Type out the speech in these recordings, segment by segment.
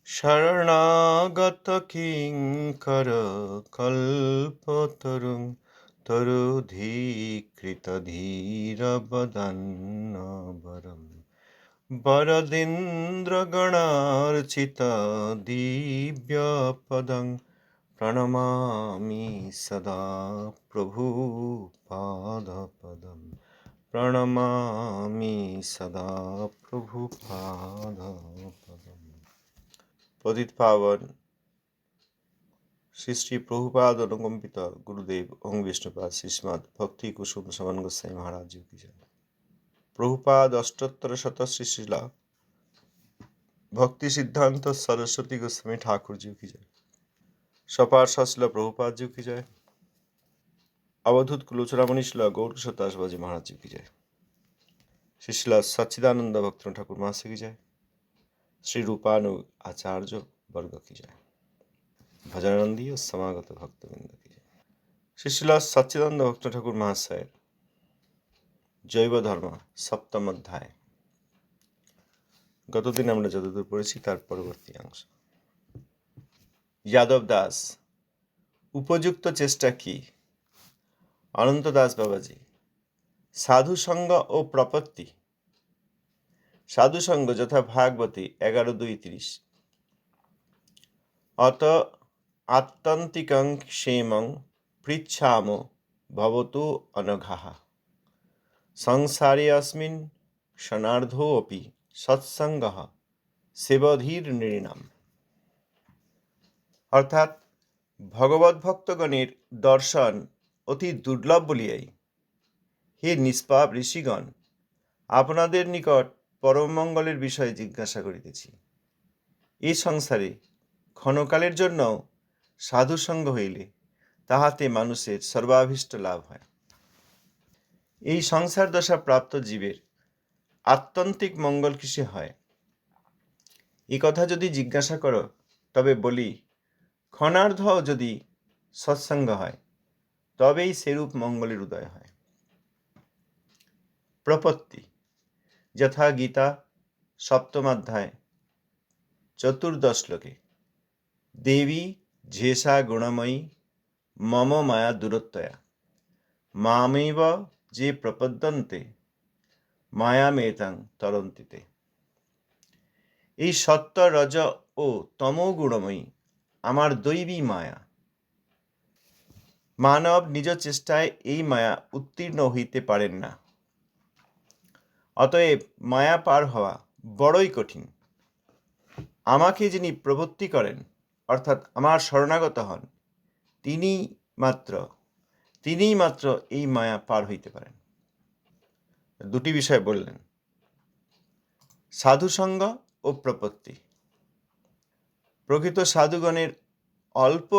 শরণাগত কিঙ্কর কল্পতরুং তরুধীকৃত ধীরবদান্যবরম বরদিন্দ্রগণার্চিত দিব্যপদং প্রণমামি সদা প্রভুপাদপদম প্রণমামি সদা প্রভুপাদপদম। পতিত পাবন শ্রী শ্রী प्रभुपाद अनुकंपित गुरुदेव ओम विष्णुपाद श्रीमद भक्ति कुसुम समन गोसाई महाराज जी की जय। प्रभुपाद अष्टोत्तर शत श्री श्रीला भक्ति सिद्धांत सरस्वती गोस्वामी ठाकुर जी की जय। सपार शिला प्रभुपाद जी की जय। अवधूत कुलोचरामणि शिला गौर सताश बाजी महाराज जी की जय। श्री शिला सच्चिदानंद भक्त ठाकुर महाशय की जय। श्री रूपानु आचार्य वर्ग की जय। भजनानंदी और समागत भक्तवृंद की जय। श्री शिला सच्चिदानंद भक्त ठाकुर महाशय जैव धर्म सप्तम अध्याय गतदिन আমরা যতদূর পড়েছি তার পরবর্তী অংশ। যাদব দাস উপযুক্ত চেষ্টা কি? অনন্ত দাস বাবাজি। সাধু সঙ্গ ও প্রপত্তি। সাধু সঙ্গ যথা ভাগবতী 11:2-30। অত আত্যন্তিকং ক্ষেমং পৃচ্ছাম ভবতু অনঘাঃ সংসারে अस्मिन् क्षणार्धोऽपि সৎসঙ্গঃ সেবধীর নৃণাম। অর্থাৎ ভগবত ভক্তগণের দর্শন অতি দুর্লভ বলিয়াই হে নিষ্পাপ ঋষিগণ আপনাদের নিকট পরমমঙ্গলের বিষয়ে জিজ্ঞাসা করিতেছি। এই সংসারে ক্ষণকালের জন্য সাধুসঙ্গ হইলে তাহাতে মানুষের সর্বাভীষ্ট লাভ হয়। এই সংসার দশা প্রাপ্ত জীবের আত্যন্তিক মঙ্গল কিসে হয়? এই কথা যদি জিজ্ঞাসা করো তবে বলি ক্ষণার্ধ যদি সৎসঙ্গ হয় তবেই সেরূপ মঙ্গলের উদয় হয়। প্রপত্তি যথা গীতা সপ্তম অধ্যায় 14 শ্লোকে দেবী ঝেষা গুণময়ী মম মায়া দূরত্বয়া মামেব যে প্রপদ্যন্তে মায়ামেতাং তরন্তিতে। এই সত্য রজ ও তম গুণময়ী আমার দৈবী মায়া। মানব নিজ চেষ্টায় এই মায়া উত্তীর্ণ হইতে পারেন না। অতএব মায়া পার হওয়া বড়ই কঠিন। আমাকে যিনি প্রপত্তি করেন অর্থাৎ আমার শরণাগত হন তিনিই মাত্র এই মায়া পার হইতে পারেন। দুটি বিষয় বললেন, সাধুসঙ্গ ও প্রপত্তি। প্রকৃত সাধুগণের অল্প,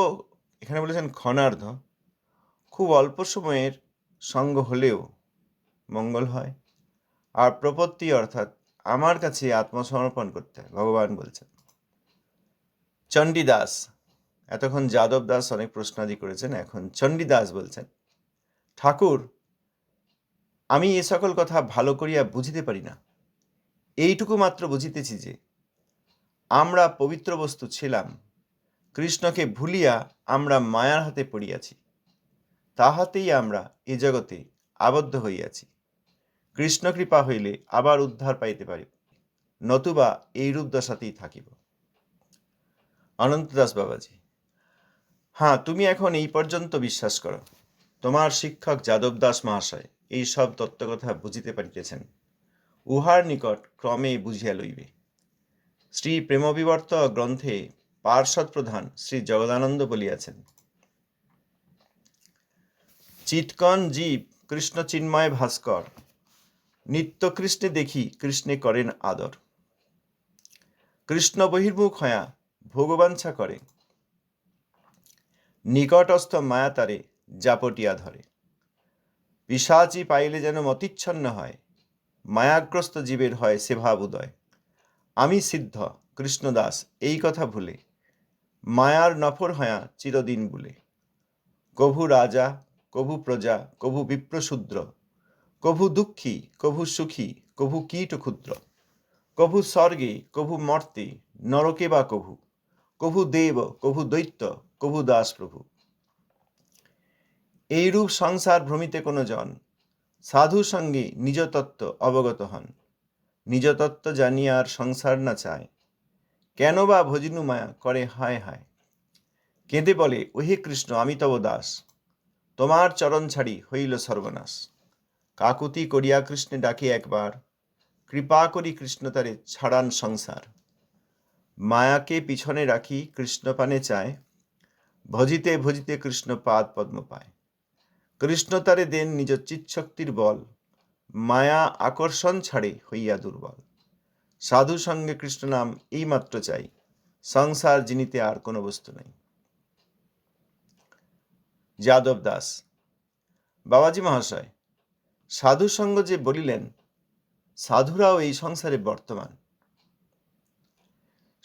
এখানে বলেছেন ক্ষণার্ধ, খুব অল্প সময়ের সঙ্গ হলেও মঙ্গল হয়। আর প্রপত্তি অর্থাৎ আমার কাছে আত্মসমর্পণ করতে হয়, ভগবান বলছেন। চণ্ডীদাস, এতক্ষণ যাদব দাস অনেক প্রশ্নাদি করেছেন, এখন চণ্ডীদাস বলছেন, ঠাকুর আমি এ সকল কথা ভালো করিয়া বুঝিতে পারি না। এইটুকু মাত্র বুঝিতেছি যে আমরা পবিত্র বস্তু ছিলাম, কৃষ্ণকে ভুলিয়া আমরা মায়ার হাতে পড়িয়াছি, তাহাতেই আমরা এ জগতে আবদ্ধ হইয়াছি। কৃষ্ণ কৃপা হইলে আবার উদ্ধার পাইতে পারিব, নতুবা এইরূপ দশাতেই থাকিব। অনন্ত দাস বাবাজি, হ্যাঁ, তুমি এখন এই পর্যন্ত বিশ্বাস করো। তোমার শিক্ষক যাদব দাস মহাশয় এই সব তত্ত্বকথা বুঝিতে পারিতেছেন, উহার নিকট ক্রমে বুঝিয়া লইবে। শ্রী প্রেমবিবর্ত গ্রন্থে পার্ষদ প্রধান শ্রী জগদানন্দ বলিয়াছেন, চিৎকন জীব কৃষ্ণ চিন্ময় ভাস্কর, নিত্য কৃষ্ণে দেখি কৃষ্ণে করেন আদর। কৃষ্ণ বহির্মুখ হয়া ভোগবাঞ্ছা করে, নিকটস্থ মায়া তারে জাপটিয়া ধরে। পিশাচি পাইলে যেন মতিচ্ছন্ন হয়, মায়াগ্রস্ত জীবের হয় সে ভাব উদয়। আমি সিদ্ধ কৃষ্ণদাস এই কথা ভুলে, মায়ার নফর হয়া চিরদিন বুলে। কভু রাজা কভু প্রজা কভু বিপ্রশূদ্র, কভু দুঃখী কভু সুখী কভু কীট ক্ষুদ্র। কভু স্বর্গে কভু মর্তে নরকে বা কভু, কভু দেব কভু দৈত্য কভু দাস প্রভু। এইরূপ সংসার ভ্রমিতে কোনো জন, সাধু সঙ্গে নিজ তত্ত্ব অবগত হন। নিজ তত্ত্ব জানিয়া আর সংসার না চায়, কেন বা ভজিনু মায়া করে হায় হায়। কেঁদে বলে, ওহে কৃষ্ণ আমি তব দাস, তোমার চরণ ছাড়ি হইল সর্বনাশ। কাকুতি করিয়া কৃষ্ণে ডাকে একবার, কৃপা করি কৃষ্ণ তারে ছাড়ান সংসার। মায়াকে পিছনে রাখি কৃষ্ণ পানে চায়, ভজিতে ভজিতে কৃষ্ণ পাদ পদ্ম পায়। কৃষ্ণ তারে দেন নিজ চিৎশক্তির বল, মায়া আকর্ষণ ছাড়ে হইয়া দুর্বল। সাধু সঙ্গে কৃষ্ণ নাম এই মাত্র চাই, সংসার জিনিতে আর কোনো বস্তু নাই। যাদব দাস, বাবাজি মহাশয়, সাধু সঙ্গ যে বলিলেন, সাধুরাও এই সংসারে বর্তমান।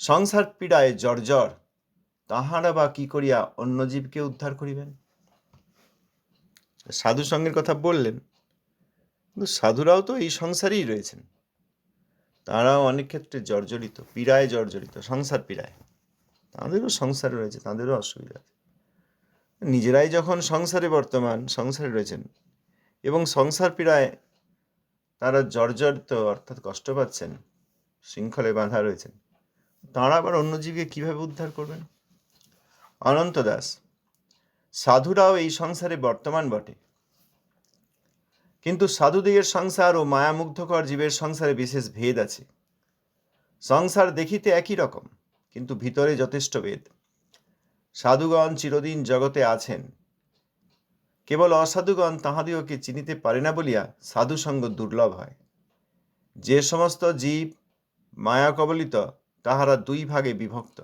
সংসার পীড়ায় জর্জর, তাহারা বা কি করিয়া অন্য জীবকে উদ্ধার করিবেন? সাধু সঙ্গের কথা বললেন, কিন্তু সাধুরাও তো এই সংসারেই রয়েছেন, তারাও অনেক ক্ষেত্রে জর্জরিত, পীড়ায় জর্জরিত, সংসার পীড়ায়। তাঁদেরও সংসার রয়েছে, তাঁদেরও অসুবিধা আছে। নিজেরাই যখন সংসারে বর্তমান, সংসারে রয়েছেন এবং সংসার পীড়ায় তারা জর্জরিত অর্থাৎ কষ্ট পাচ্ছেন, শৃঙ্খলে বাঁধা রয়েছেন, তাঁরা আবার অন্য জীবকে কিভাবে উদ্ধার করবেন? অনন্ত দাস, সাধুরাও এই সংসারে বর্তমান বটে, কিন্তু সাধুদিগের সংসার ও মায়ামুগ্ধকর জীবের সংসারে বিশেষ ভেদ আছে। সংসার দেখিতে একই রকম, কিন্তু ভিতরে যথেষ্ট ভেদ। সাধুগণ চিরদিন জগতে আছেন, কেবল অসাধুগণ তাহাদিগকে চিনিতে পারে না বলিয়া সাধু সঙ্গ দুর্লভ হয়। যে সমস্ত জীব মায়া কবলিত, তাহারা দুই ভাগে বিভক্ত।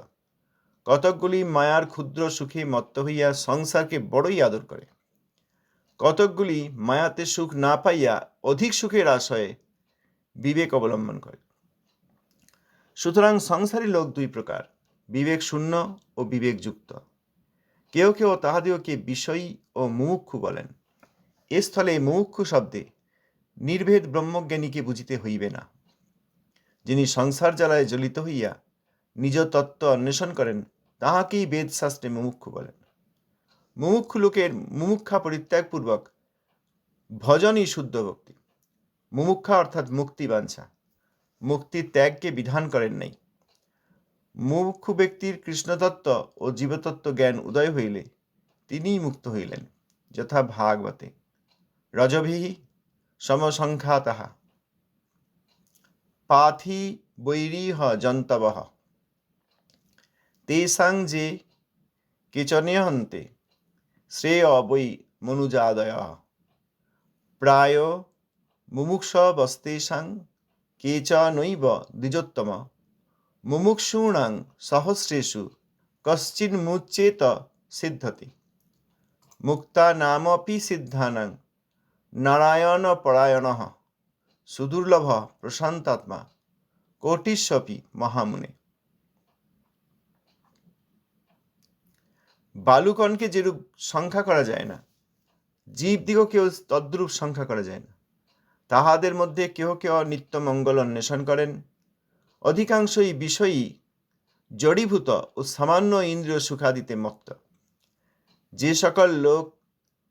কতকগুলি মায়ার ক্ষুদ্র সুখে মত্ত হইয়া সংসারকে বড়ই আদর করে, কতকগুলি মায়াতে সুখ না পাইয়া অধিক সুখের আশয়ে বিবেক অবলম্বন করে। সুতরাং সংসারী লোক দুই প্রকার, বিবেক শূন্য ও বিবেকযুক্ত। কেউ কেউ তাহাদিগকে বিষয়ী ও মুমুক্ষু বলেন। এ স্থলে মুমুক্ষু শব্দে নির্ভেদ ব্রহ্মজ্ঞানীকে বুঝিতে হইবে না। যিনি সংসার জ্বালায় জ্বলিত হইয়া নিজ তত্ত্ব অন্বেষণ করেন, তাহাকেই বেদশাস্ত্রে মুমুক্ষু বলেন। মুমুক্ষু লোকের মুমুক্ষা পরিত্যাগপূর্বক ভজনই শুদ্ধ ভক্তি। মুমুক্ষা অর্থাৎ মুক্তি বাঞ্ছা, মুক্তি ত্যাগকে বিধান করেন নাই। মুমুক্ষু ব্যক্তির কৃষ্ণতত্ত্ব ও জীবতত্ত্ব জ্ঞান উদয় হইলে তিনিই মুক্ত হইলেন, যথা ভাগবতে রজভিঃ সমসংখ্যাতঃ পাথি বৈরিহ জন্তবঃ তেষাং যে কেচনেহন্তে শ্রেয় বৈ মনুজাদয়ঃ প্রায় মুমুক্ষবস্তেষাং কেচনৈব দ্বিজোত্তম মুমুক্ষূণাং সহস্রেষু কশ্চিন্মুচ্যেত সিদ্ধতি মুক্তানামপি সিদ্ধানাং নারায়ণপরায়ণঃ সুদুর্লভঃ প্রশান্তাত্মা কোটিস্বপি মহামুনে। বালুকণকে যেরূপ সংখ্যা করা যায় না, জীবদিগকেও তদ্রূপ সংখ্যা করা যায় না। তাহাদের মধ্যে কেহ কেহ নিত্য মঙ্গল অন্বেষণ করেন, অধিকাংশই বিষয়ী জড়ীভূত ও সামান্য ইন্দ্রিয় সুখাদিতে মত্ত। যে সকল লোক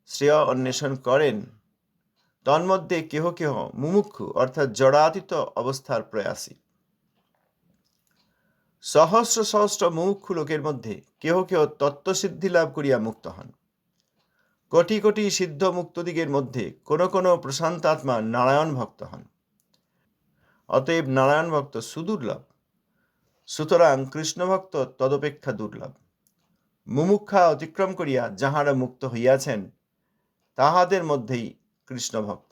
শ্রেয় অন্বেষণ করেন, তন্মধ্যে কেহ কেহ মুমুক্ষু অর্থাৎ জড়াতীত অবস্থার প্রয়াসী। সহস্র সহস্র মুমুক্ষু লোকের মধ্যে কেহ কেহ তত্ত্বসিদ্ধি লাভ করিয়া মুক্ত হন। কোটি কোটি সিদ্ধ মুক্তদিগের মধ্যে কোন কোন প্রশান্তাত্মা নারায়ণ ভক্ত হন। অতএব নারায়ণ ভক্ত সুদুর্লভ, সুতরাং কৃষ্ণ ভক্ত তদপেক্ষা দুর্লভ। মুমুক্ষা অতিক্রম করিয়া যাহারা মুক্ত হইয়াছেন, তাহাদের মধ্যেই কৃষ্ণ ভক্ত।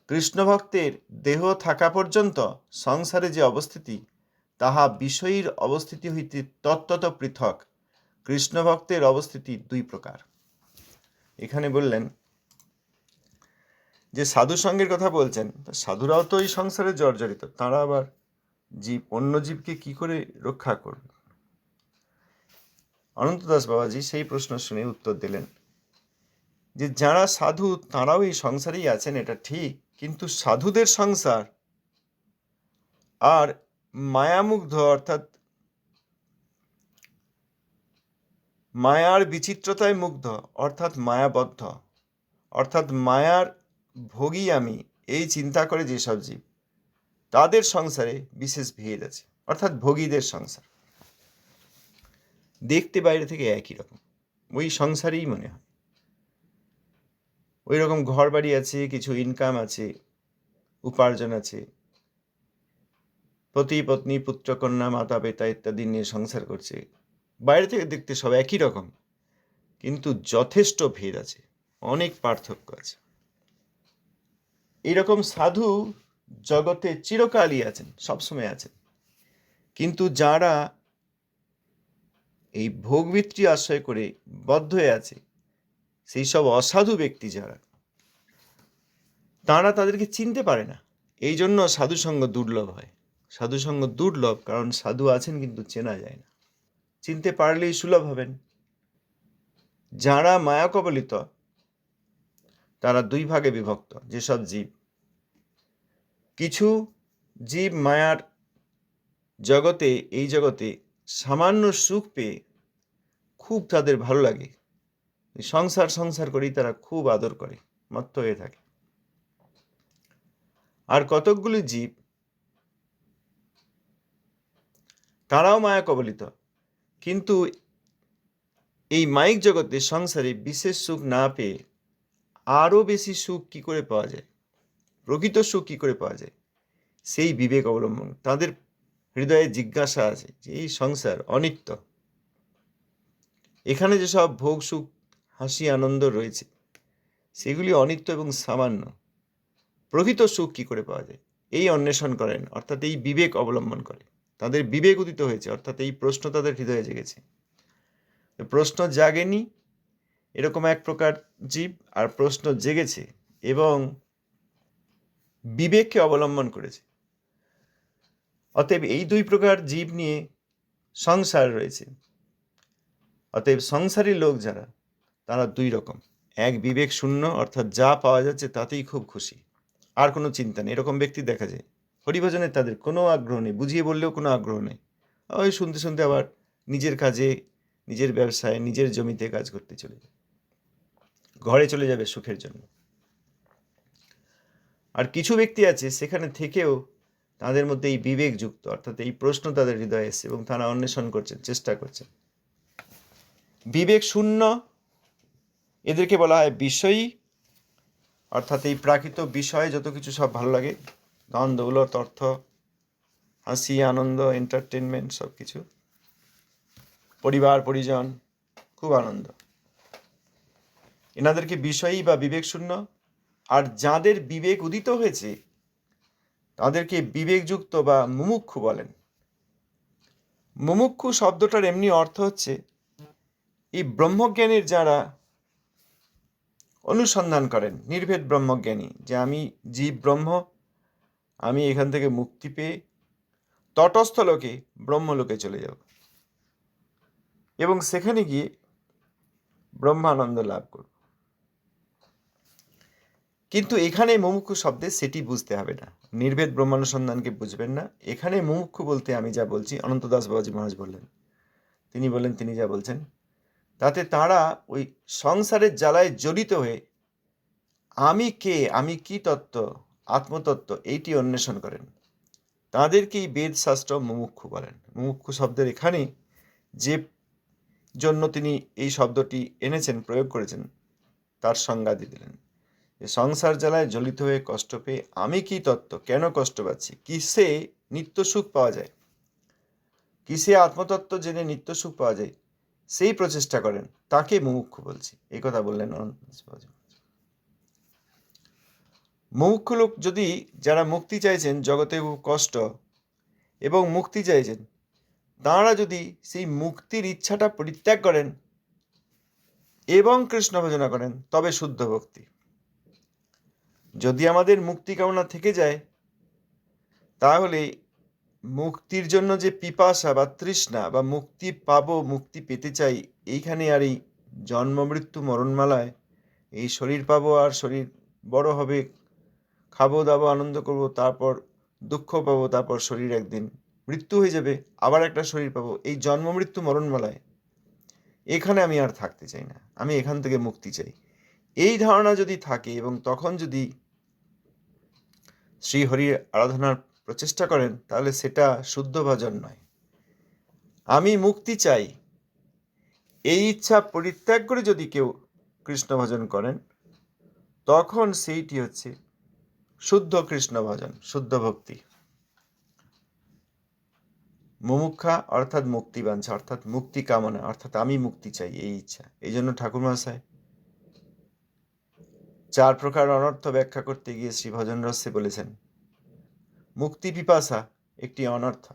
কৃষ্ণ ভক্তের দেহ থাকা পর্যন্ত সংসারে যে অবস্থিতি, তাহা বিষয়ীর অবস্থিতি হইতে তত্ত্বত পৃথক। কৃষ্ণ ভক্তের অবস্থিতি দুই প্রকার। এখানে বললেন যে সাধু সঙ্গের কথা বলছেন, সাধুরাও তো এই সংসারে জর্জরিত, তাঁরা আবার জীব অন্য জীবকে কি করে রক্ষা করবে? অনন্ত দাস বাবাজি সেই প্রশ্ন শুনে উত্তর দিলেন যে যারা সাধু তাঁরাও এই সংসারেই আছেন, এটা ঠিক, কিন্তু সাধুদের সংসার আর মায়ামুগ্ধ অর্থাৎ মায়ার বিচিত্রতায় মুগ্ধ অর্থাৎ মায়াবদ্ধ অর্থাৎ মায়ার ভোগী আমি এই চিন্তা করে যেসব জীব, তাদের সংসারে বিশেষ ভেদ আছে, অর্থাৎ ভোগীদের সংসার দেখতে বাইরে থেকে একই রকম, ওই সংসারেই মনে হয়। ওই রকম ঘর বাড়ি আছে, কিছু ইনকাম আছে, উপার্জন আছে, পতি পত্নী পুত্র কন্যা মাতা পিতা ইত্যাদি নিয়ে সংসার করছে। বাইরে থেকে দেখতে সব একই রকম, কিন্তু যথেষ্ট ভেদ আছে, অনেক পার্থক্য আছে। এইরকম সাধু জগতে চিরকালই আছেন, সবসময় আছেন। কিন্তু যারা এই ভোগবৃত্তি আশ্রয় করে বদ্ধ হয়ে আছে, সেই সব অসাধু ব্যক্তি যারা, তারা তাদেরকে চিনতে পারে না। এই জন্য সাধুসঙ্গ দুর্লভ হয়। সাধুসঙ্গ দুর্লভ কারণ সাধু আছেন কিন্তু চেনা যায় না। চিনতে পারলেই সুলভ হবেন। যারা মায়া কবলিত তারা দুই ভাগে বিভক্ত। যেসব জীব, কিছু জীব মায়ার জগতে, এই জগতে সামান্য সুখ পেয়ে খুব তাদের ভালো লাগে, সংসার করেই তারা খুব আদর করে, মত্ত হয়ে থাকে। আর কতকগুলি জীব, তারাও মায়া কবলিত, কিন্তু এই মায়িক জগতে সংসারে বিশেষ সুখ না পেয়ে আরও বেশি সুখ কি করে পাওয়া যায়, প্রকৃত সুখ কি করে পাওয়া যায়, সেই বিবেক অবলম্বন। তাদের হৃদয়ে জিজ্ঞাসা আছে যে এই সংসার অনিত্য, এখানে যেসব ভোগ সুখ হাসি আনন্দ রয়েছে সেগুলি অনিত্য এবং সামান্য, প্রকৃত সুখ কি করে পাওয়া যায়, এই অন্বেষণ করেন, অর্থাৎ এই বিবেক অবলম্বন করে। তাদের বিবেক উদিত হয়েছে, অর্থাৎ এই প্রশ্ন তাদের হৃদয়ে জেগেছে। প্রশ্ন জাগেনি এরকম এক প্রকার জীব, আর প্রশ্ন জেগেছে এবং বিবেককে অবলম্বন করেছে। অতএব এই দুই প্রকার জীব নিয়ে সংসার রয়েছে। অতএব সংসারী লোক যারা, তারা দুই রকম। এক বিবেক শূন্য, অর্থাৎ যা পাওয়া যাচ্ছে তাতেই খুব খুশি, আর কোনো চিন্তা নেই। এরকম ব্যক্তি দেখা যায়। হরিভজনে তাদের কোনো আগ্রহ নেই, বুঝিয়ে বললেও কোনো আগ্রহ নেই। ওই শুনতে শুনতে আবার নিজের কাজে, নিজের ব্যবসায়, নিজের জমিতে কাজ করতে চলে যাবে, ঘরে চলে যাবে সুখের জন্য। আর কিছু ব্যক্তি আছে সেখানে থেকেও তাদের মধ্যে এই বিবেকযুক্ত, অর্থাৎ এই প্রশ্ন তাদের হৃদয়ে এসেছে এবং তারা অন্বেষণ করছেন, চেষ্টা করছেন। বিবেক শূন্য এদেরকে বলা হয় বিষয়ী, অর্থাৎ এই প্রাকৃত বিষয়ে যত কিছু সব ভালো লাগে, ধন দৌলত অর্থ হাসি আনন্দ এন্টারটেনমেন্ট সব কিছু, পরিবার পরিজন, খুব আনন্দ, এনাদেরকে বিষয়ী বা বিবেক শূন্য। আর যাদের বিবেক উদিত হয়েছে তাদেরকে বিবেকযুক্ত বা মুমুক্ষু বলেন। মুমুক্ষু শব্দটার এমনি অর্থ হচ্ছে এই ব্রহ্মজ্ঞানীর যারা অনুসন্ধান করেন, নির্ভেদ ব্রহ্মজ্ঞানী, যে আমি জীব ব্রহ্ম, আমি এখান থেকে মুক্তি পেয়ে তটস্থ লোকে ব্রহ্মলোকে চলে যাব এবং সেখানে গিয়ে ব্রহ্মানন্দ লাভ করব। কিন্তু এখানে মুমুক্ষু শব্দে সেটি বুঝতে হবে না, নির্ভেদ ব্রহ্মানুসন্ধানকে বুঝবেন না। এখানে মুমুক্ষু বলতে আমি যা বলছি, অনন্ত দাস বাবাজি মহারাজ বললেন, তিনি বলেন, তিনি যা বলছেন তাতে তারা ওই সংসারের জ্বালায় জড়িত হয়ে আমি কে, আমি কি তত্ত্ব, আত্মতত্ত্ব এইটি অন্বেষণ করেন, তাদেরকেই বেদশাস্ত্র মুমুক্ষু বলেন। মুমুক্ষু শব্দের এখানে যে জন্য তিনি এই শব্দটি এনেছেন, প্রয়োগ করেছেন, তার সংজ্ঞা দিয়ে দিলেন যে সংসার জ্বালায় জ্বলিত হয়ে কষ্ট পেয়ে আমি কি তত্ত্ব, কেন কষ্ট পাচ্ছি, কিসে নিত্য সুখ পাওয়া যায়, কিসে আত্মতত্ত্ব জেনে নিত্য সুখ পাওয়া যায়, সেই প্রচেষ্টা করেন, তাকে মুমুক্ষু বলছি। এই কথা বললেন অনন্ত। মুমুক্ষু লোক যদি, যারা মুক্তি চাইছেন, জগতে খুব কষ্ট এবং মুক্তি চাইছেন, তাঁরা যদি সেই মুক্তির ইচ্ছাটা পরিত্যাগ করেন এবং কৃষ্ণ ভজনা করেন, তবে শুদ্ধ ভক্তি। যদি আমাদের মুক্তি কামনা থেকে যায়, তাহলে মুক্তির জন্য যে পিপাসা বা তৃষ্ণা, বা মুক্তি পাবো, মুক্তি পেতে চাই, এইখানে আর এই জন্ম মৃত্যু মরণমালায় এই শরীর পাবো, আর শরীর বড় হবে, খাবো দাবো আনন্দ করব, তারপর দুঃখ পাবো, তারপর শরীর একদিন মৃত্যু হয়ে যাবে, আবার একটা শরীর পাবো, এই জন্ম মৃত্যু মরণমালায় এখানে আমি আর থাকতে চাই না, আমি এখান থেকে মুক্তি চাই। এই ধারণা যদি থাকে এবং তখন যদি শ্রীহরির আরাধনার প্রচেষ্টা করেন, তাহলে সেটা শুদ্ধ ভজন নয়। আমি মুক্তি চাই, এই ইচ্ছা পরিত্যাগ করে যদি কেউ কৃষ্ণ ভজন করেন, তখন সেইটি হচ্ছে শুদ্ধ কৃষ্ণ ভজন, শুদ্ধ ভক্তি। মুমুক্ষা অর্থাৎ মুক্তি বাঞ্ছা, অর্থাৎ মুক্তি কামনা, অর্থাৎ আমি মুক্তি চাই, এই ইচ্ছা। এই জন্য ঠাকুর মহাশয় 4 প্রকার অনর্থ ব্যাখ্যা করতে গিয়ে শ্রী ভজন রসে বলেছেন, মুক্তি পিপাসা একটি অনর্থ।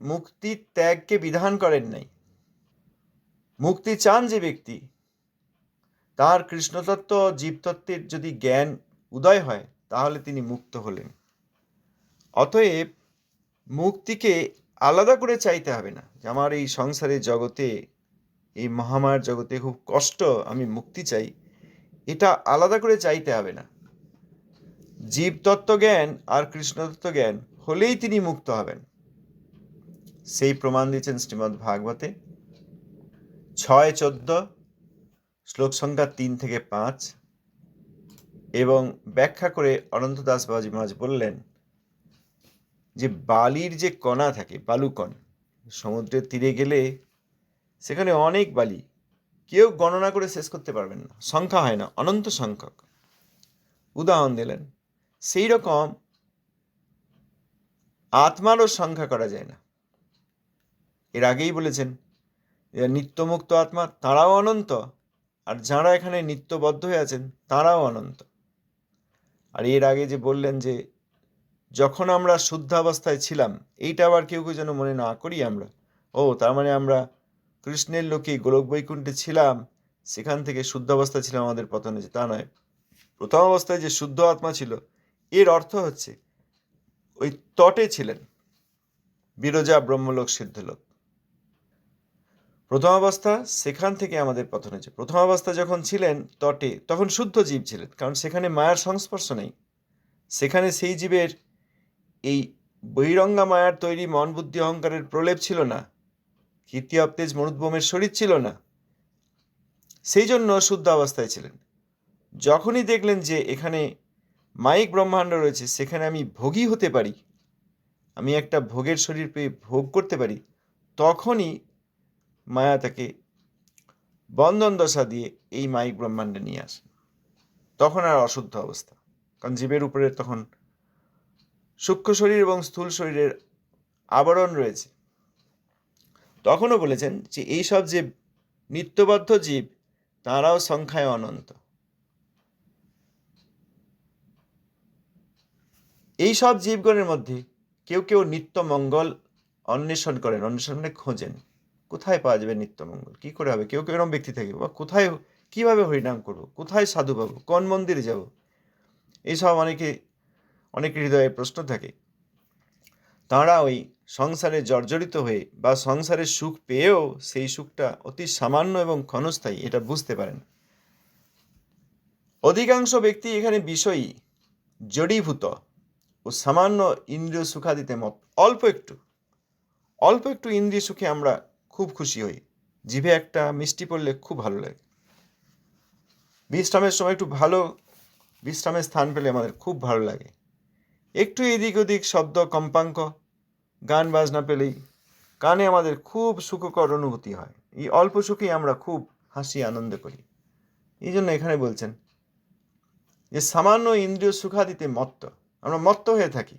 মুক্তি ত্যাগকে বিধান করেন নাই। মুক্তি চান যে ব্যক্তি, তার কৃষ্ণতত্ত্ব জীবতত্ত্বের যদি জ্ঞান উদয় হয়, তাহলে তিনি মুক্ত হলেন। অতএব মুক্তিকে আলাদা করে চাইতে হবে না, যে আমার এই সংসারের জগতে, এই মহামায়ার জগতে খুব কষ্ট, আমি মুক্তি চাই, এটা আলাদা করে চাইতে হবে না। জীবতত্ত্ব জ্ঞান আর কৃষ্ণতত্ত্ব জ্ঞান হলেই তিনি মুক্ত হবেন। সেই প্রমাণ দিয়েছেন শ্রীমদ্ ভাগবতে 6-14 শ্লোক সংখ্যা 3 থেকে 5, এবং ব্যাখ্যা করে অনন্ত দাস বাবাজি মহারাজ বললেন যে বালির যে কণা থাকে, বালুকণ, সমুদ্রের তীরে গেলে সেখানে অনেক বালি, কেউ গণনা করে শেষ করতে পারবেন না, সংখ্যা হয় না, অনন্ত সংখ্যক। উদাহরণ দিলেন, সেই রকম আত্মারও সংখ্যা করা যায় না। এর আগেই বলেছেন নিত্যমুক্ত আত্মা তাঁরাও অনন্ত, আর যাঁরা এখানে নিত্যবদ্ধ হয়ে আছেন তাঁরাও অনন্ত। আর এর আগে যে বললেন যে যখন আমরা শুদ্ধাবস্থায় ছিলাম, এইটা আবার কেউ কেউ যেন মনে না করি আমরা, ও তার মানে আমরা কৃষ্ণের লোকে গোলক বৈকুণ্ঠে ছিলাম, সেখান থেকে শুদ্ধাবস্থা ছিলাম, আমাদের পতন হয়েছে, তা নয়। প্রথম অবস্থায় যে শুদ্ধ আত্মা ছিল, এর অর্থ হচ্ছে ওই তটে ছিলেন, বিরজা ব্রহ্মলোক সিদ্ধলোক। প্রথম অবস্থা, সেখান থেকে আমাদের পতন হয়েছে। প্রথম অবস্থা যখন ছিলেন তটে, তখন শুদ্ধ জীব ছিলেন, কারণ সেখানে মায়ার সংস্পর্শ নেই। সেখানে সেই জীবের এই বহিরঙ্গা মায়ার তৈরি মন বুদ্ধি অহংকারের প্রলেপ ছিল না, কীর্তি অবতেজ মরুদ্ভূমের শরীর ছিল না, সেই জন্য শুদ্ধ অবস্থায় ছিলেন। যখনই দেখলেন যে এখানে মায়িক ব্রহ্মাণ্ড রয়েছে, সেখানে আমি ভোগী হতে পারি, আমি একটা ভোগের শরীর পেয়ে ভোগ করতে পারি, তখনই মায়া তাকে বন্ধন দশা দিয়ে এই মায়িক ব্রহ্মাণ্ডে নিয়ে আসে। তখন আর অশুদ্ধ অবস্থা, কারণ জীবের উপরে তখন সূক্ষ্ম শরীর এবং স্থূল শরীরের আবরণ রয়েছে। তখনও বলেছেন যে এইসব যে নিত্যবদ্ধ জীব, তাঁরাও সংখ্যায় অনন্ত। এই সব জীবগণের মধ্যে কেউ কেউ নিত্য মঙ্গল অন্বেষণ করেন, অন্বেষণ মানে খোঁজেন, কোথায় পাওয়া যাবে নিত্য মঙ্গল, কি করে হবে। কেউ কেউ এরকম ব্যক্তি থাকে, বা কোথায় কিভাবে হরিনাম করবো, কোথায় সাধু পাবো, কোন মন্দিরে যাব, এইসব অনেকের হৃদয়ে প্রশ্ন থাকে। তাঁরা ওই সংসারে জর্জরিত হয়ে বা সংসারের সুখ পেয়েও সেই সুখটা অতি সামান্য এবং ক্ষণস্থায়ী, এটা বুঝতে পারেন। অধিকাংশ ব্যক্তি এখানে বিষয়ী, জড়ীভূত ও সামান্য ইন্দ্রিয় সুখাদিতে মত। অল্প একটু ইন্দ্রিয় সুখে আমরা খুব খুশি হই। জিভে একটা মিষ্টি পড়লে খুব ভালো লাগে, বিশ্রামের সময় একটু ভালো বিশ্রামের স্থান পেলে আমাদের খুব ভালো লাগে, একটু এদিক ওদিক শব্দ কম্পাঙ্ক গান বাজনা পেলেই কানে আমাদের খুব সুখকর অনুভূতি হয়। এই অল্প সুখেই আমরা খুব হাসি আনন্দ করি। এই জন্য এখানে বলছেন যে সামান্য ইন্দ্রিয় সুখাদিতে মত্ত, আমরা মত্ত হয়ে থাকি।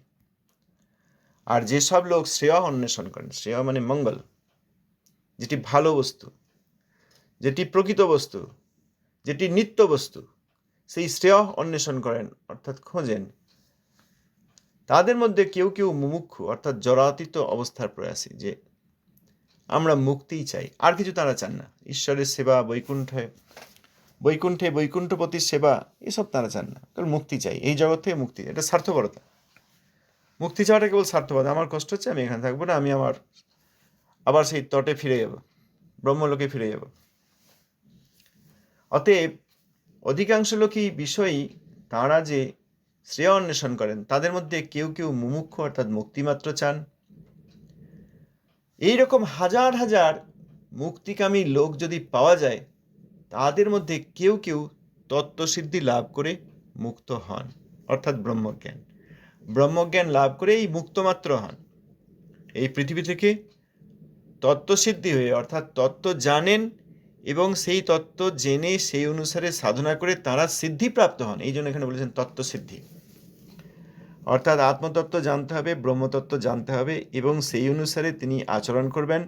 আর যেসব লোক শ্রেয় অন্বেষণ করেন, শ্রেয় মানে মঙ্গল, যেটি ভালো বস্তু, যেটি প্রকৃত বস্তু, যেটি নিত্য বস্তু, সেই শ্রেয় অন্বেষণ করেন, অর্থাৎ খোঁজেন। তাদের মধ্যে কেউ কেউ মুমুক্ষু, অর্থাৎ জরাতীত অবস্থার প্রয়াসী, যে আমরা মুক্তিই চাই, আর কিছু তারা চান না। ঈশ্বরের সেবা, বৈকুণ্ঠে বৈকুণ্ঠপতির সেবা, এসব তারা চান না, কারণ মুক্তি চাই, এই জগৎ থেকে মুক্তি। এটা স্বার্থপরতা। মুক্তি চাওয়াটা কেবল স্বার্থপরতা। আমার কষ্ট হচ্ছে, আমি এখানে থাকবো না, আমি আবার সেই তটে ফিরে যাব, ব্রহ্মলোকে ফিরে যাব। অতএব অধিকাংশ লোকই বিষয়ী, তাঁরা যে শ্রেয় অন্বেষণ করেন, তাদের মধ্যে কেউ কেউ মুমুক্ষু অর্থাৎ মুক্তিমাত্র চান। এইরকম হাজার হাজার মুক্তিকামী লোক যদি পাওয়া যায়, তাদের মধ্যে কেউ কেউ তত্ত্বসিদ্ধি লাভ করে মুক্ত হন, অর্থাৎ ব্রহ্মজ্ঞান লাভ করে এই মুক্তমাত্র হন। এই পৃথিবী থেকে তত্ত্বসিদ্ধি হয়ে, অর্থাৎ তত্ত্ব জানেন এবং সেই তত্ত্ব জেনে সেই অনুসারে সাধনা করে তারা সিদ্ধিপ্রাপ্ত হন। এই জন্য এখানে বলেছেন তত্ত্বসিদ্ধি, অর্থাৎ আত্মতত্ত্ব জানতে হবে, ব্রহ্মতত্ত্ব জানতে হবে এবং সেই অনুসারে তিনি আচরণ করবেন,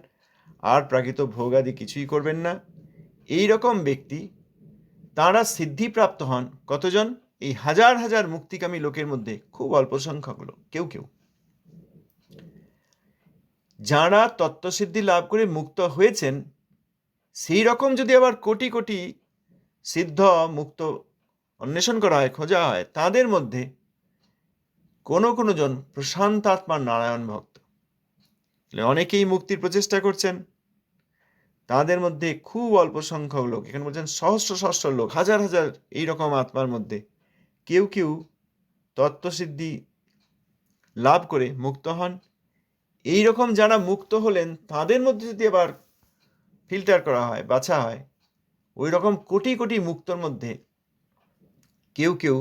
আর প্রাকৃত ভোগাদি কিছুই করবেন না। এই রকম ব্যক্তি তারা সিদ্ধিপ্রাপ্ত হন। কতজন? এই হাজার হাজার মুক্তিকামী লোকের মধ্যে খুব অল্প সংখ্যক লোক, কেউ কেউ। যারা তত্ত্বসিদ্ধি লাভ করে মুক্ত হয়েছেন, সেই রকম যদি আবার কোটি কোটি সিদ্ধ মুক্ত অন্বেষণ করা হয়, খোঁজা হয়, তাদের মধ্যে কোনো কোনো জন প্রশান্ত আত্মার নারায়ণ ভক্ত, অনেকেই মুক্তির প্রচেষ্টা করছেন। তাদের মধ্যে খুব অল্প সংখ্যক লোক, এখানে বলছেন সহস্র সহস্র লোক, হাজার হাজার এইরকম আত্মার মধ্যে কেউ কেউ তত্ত্বসিদ্ধি লাভ করে মুক্ত হন। এই রকম যারা মুক্ত হলেন, তাদের মধ্যে যদি আবার ফিল্টার করা হয়, বাছা হয়, ওই রকম কোটি কোটি মুক্তর মধ্যে কেউ কেউ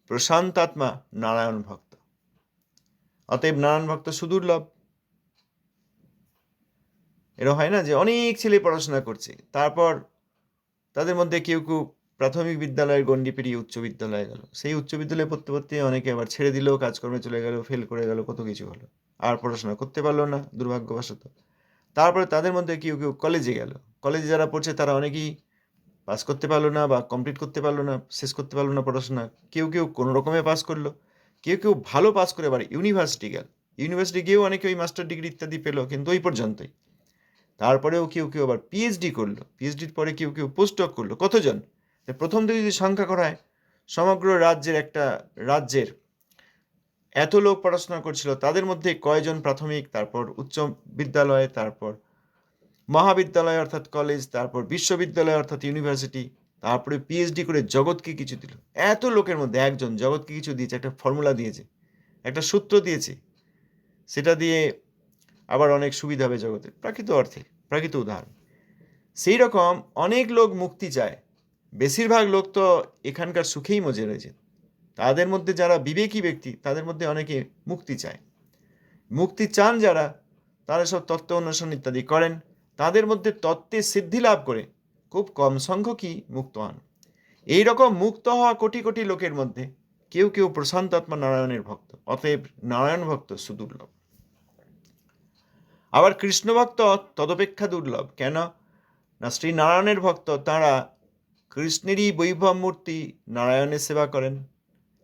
প্রশান্ত আত্মা নারায়ণ ভক্ত। অতএব নারায়ণ ভক্ত সুদুর্লভ। এরকম হয় না যে অনেক ছেলে পড়াশোনা করছে, তারপর তাদের মধ্যে কেউ কেউ প্রাথমিক বিদ্যালয়ের গণ্ডি পেরিয়ে উচ্চ বিদ্যালয়ে গেল, সেই উচ্চ বিদ্যালয়ে পড়তে পড়তে অনেকে আবার ছেড়ে দিল, কাজকর্মে চলে গেল, ফেল করে গেল, কত কিছু হলো, আর পড়াশোনা করতে পারলো না দুর্ভাগ্যবশত। তারপরে তাদের মধ্যে কেউ কেউ কলেজে গেল, কলেজে যারা পড়ছে তারা অনেকেই পাস করতে পারলো না বা কমপ্লিট করতে পারলো না, শেষ করতে পারলো না পড়াশোনা। কেউ কেউ কোনো রকমে পাস করলো, কেউ কেউ ভালো পাস করে আবার ইউনিভার্সিটি গেল, ইউনিভার্সিটি গিয়েও অনেকে ওই মাস্টার ডিগ্রি ইত্যাদি পেলো, কিন্তু ওই পর্যন্তই। তারপরেও কেউ কেউ আবার পিএইচডি করলো, পিএইচডির পরে কেউ কেউ পোস্টডক করলো। কতজন? প্রথম থেকে যদি সংখ্যা করা হয়, সমগ্র রাজ্যের এত লোক পড়াশোনা করছিল, তাদের মধ্যে কয়জন প্রাথমিক, তারপর উচ্চ বিদ্যালয়, তারপর মহাবিদ্যালয় অর্থাৎ কলেজ, তারপর বিশ্ববিদ্যালয় অর্থাৎ ইউনিভার্সিটি, তারপরে পিএইচডি করে জগৎকে কিছু দিল। এত লোকের মধ্যে একজন জগৎকে কিছু দিয়েছে, একটা ফর্মুলা দিয়েছে, একটা সূত্র দিয়েছে, সেটা দিয়ে আবার অনেক সুবিধা হবে জগতের, প্রাকৃত অর্থে, প্রাকৃত উদাহরণ। সেই রকম অনেক লোক মুক্তি চায়, বেশিরভাগ লোক তো এখানকার সুখেই মজে রয়েছে। তাদের মধ্যে যারা বিবেকী ব্যক্তি, তাদের মধ্যে অনেকে মুক্তি চায়, মুক্তি চান যারা, তারা সব তত্ত্ব অন্বেষণ ইত্যাদি করেন। তাদের মধ্যে তত্ত্বে সিদ্ধি লাভ করে খুব কম সংখ্যকই মুক্ত হন। এইরকম মুক্ত হওয়া কোটি কোটি লোকের মধ্যে কেউ কেউ প্রশান্ত আত্মা নারায়ণের ভক্ত। অতএব নারায়ণ ভক্ত সুদুর্লভ। আবার কৃষ্ণ ভক্ত তদপেক্ষা দুর্লভ। কেন না, শ্রী নারায়ণের ভক্ত তারা কৃষ্ণেরই বৈভব মূর্তি নারায়ণের সেবা করেন,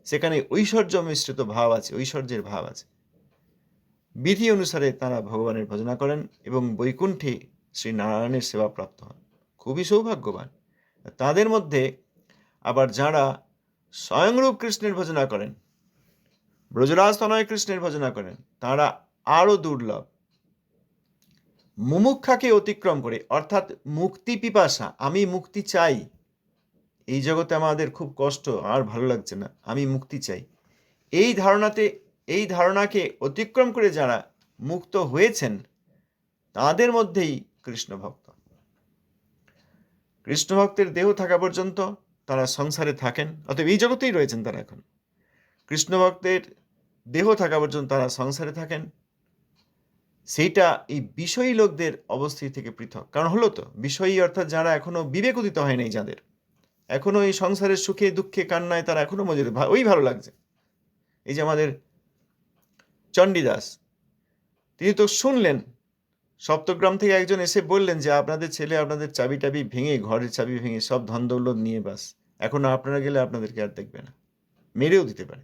সেখানে ঐশ্বর্য মিশ্রিত ভাব আছে, ঐশ্বর্যের ভাব আছে। বিধি অনুসারে তারা ভগবানের ভজনা করেন এবং বৈকুণ্ঠে শ্রী নারায়ণের সেবা প্রাপ্ত হন, খুবই সৌভাগ্যবান। তাদের মধ্যে আবার যারা স্বয়ংরূপ কৃষ্ণের ভজনা করেন, ব্রজরাজ তনয় কৃষ্ণের ভজনা করেন, তারা আরও দুর্লভ। মুমুক্ষাকে অতিক্রম করে, অর্থাৎ মুক্তি পিপাসা, আমি মুক্তি চাই, এই জগতে আমাদের খুব কষ্ট, আর ভালো লাগছে না, আমি মুক্তি চাই, এই ধারণাকে অতিক্রম করে যারা মুক্ত হয়েছেন, তাদের মধ্যেই কৃষ্ণ ভক্ত। কৃষ্ণ ভক্তের দেহ থাকা পর্যন্ত তারা সংসারে থাকেন, অতএব এই জগতেই রয়েছেন তারা এখন। কৃষ্ণ ভক্তের দেহ থাকা পর্যন্ত তারা সংসারে থাকেন, সেইটা এই বিষয়ী লোকদের অবস্থিতি থেকে পৃথক। কারণ হলো তো, বিষয়ী অর্থাৎ যারা এখনো বিবেক উদিত হয় নাই, যাদের এখনো এই সংসারের সুখে দুঃখে কান্নায় তারা এখনো মজুর, ওই ভালো লাগছে। এই যে আমাদের চণ্ডীদাস, তিনি তো শুনলেন, সপ্তগ্রাম থেকে একজন এসে বললেন যে আপনাদের ছেলে আপনাদের চাবি টাবি ভেঙে, ঘরের চাবি ভেঙে সব ধন দৌলত নিয়ে বাস, এখন আপনারা গেলে আপনাদেরকে আর দেখবে না, মেরেও দিতে পারে।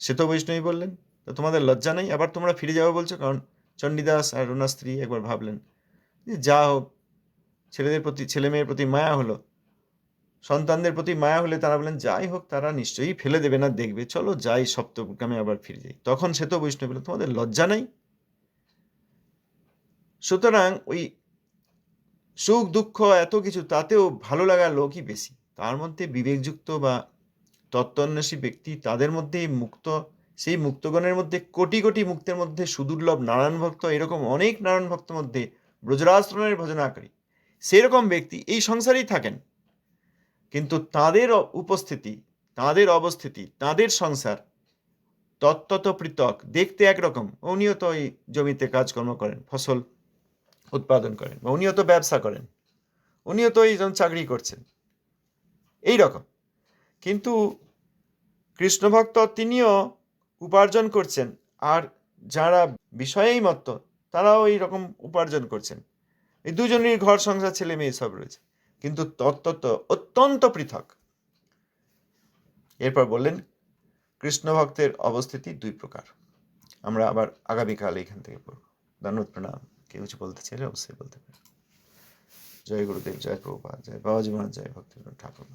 সে তো বৈষ্ণবী বললেন, তো তোমাদের লজ্জা নেই, আবার তোমরা ফিরে যাবো বলছো? কারণ চণ্ডীদাস আর ওনার স্ত্রী একবার ভাবলেন যে যা হোক, ছেলে মেয়ের প্রতি মায়া হলো, সন্তানদের প্রতি মায়া হলে তারা বলেন যাই হোক, তারা নিশ্চয়ই ফেলে দেবে না, দেখবে, চলো যাই, সপ্তগ্রামে আবার ফিরে যাই। তখন সে তো বৈষ্ণব বলল, তোমাদের লজ্জা নাই? সুতরাং ওই সুখ দুঃখ এত কিছু, তাতেও ভালো লাগার লোকই বেশি। তার মধ্যে বিবেকযুক্ত বা তত্ত্বান্বেষী ব্যক্তি, তাদের মধ্যে এই মুক্ত, সেই মুক্তগণের মধ্যে কোটি কোটি মুক্তের মধ্যে সুদুর্লভ নারায়ণ ভক্ত, এরকম অনেক নারায়ণ ভক্তের মধ্যে ব্রজরাজ ভজনাকারী সেরকম ব্যক্তি এই সংসারেই থাকেন, কিন্তু তাদের উপস্থিতি, তাদের অবস্থিতি, তাদের সংসার তত্ত্বত পৃথক, দেখতে একরকম। উনিও তো ওই জমিতে কাজকর্ম করেন, ফসল উৎপাদন করেন, বা উনিও তো ব্যবসা করেন, উনিও তো এই চাকরি করছেন, এই রকম। কিন্তু কৃষ্ণভক্ত তিনিও উপার্জন করছেন, আর যারা বিষয়েই মত্ত তারাও এই রকম উপার্জন করছেন। এই দুজনের ঘর সংসার, ছেলে মেয়ে সব রয়েছে, কিন্তু তত্ত্বত অত্যন্ত পৃথক। এরপর বললেন কৃষ্ণ ভক্তের অবস্থিতি দুই প্রকার। আমরা আবার আগামীকাল এখান থেকে পড়ব। ধন্যবাদ, প্রণাম। কেউ কিছু বলতে চাইলে অবশ্যই বলতে পারে। জয় গুরুদেব, জয় প্রভুপাদ, জয় বাবাজি মহারাজ, জয় ভক্তি ঠাকুর।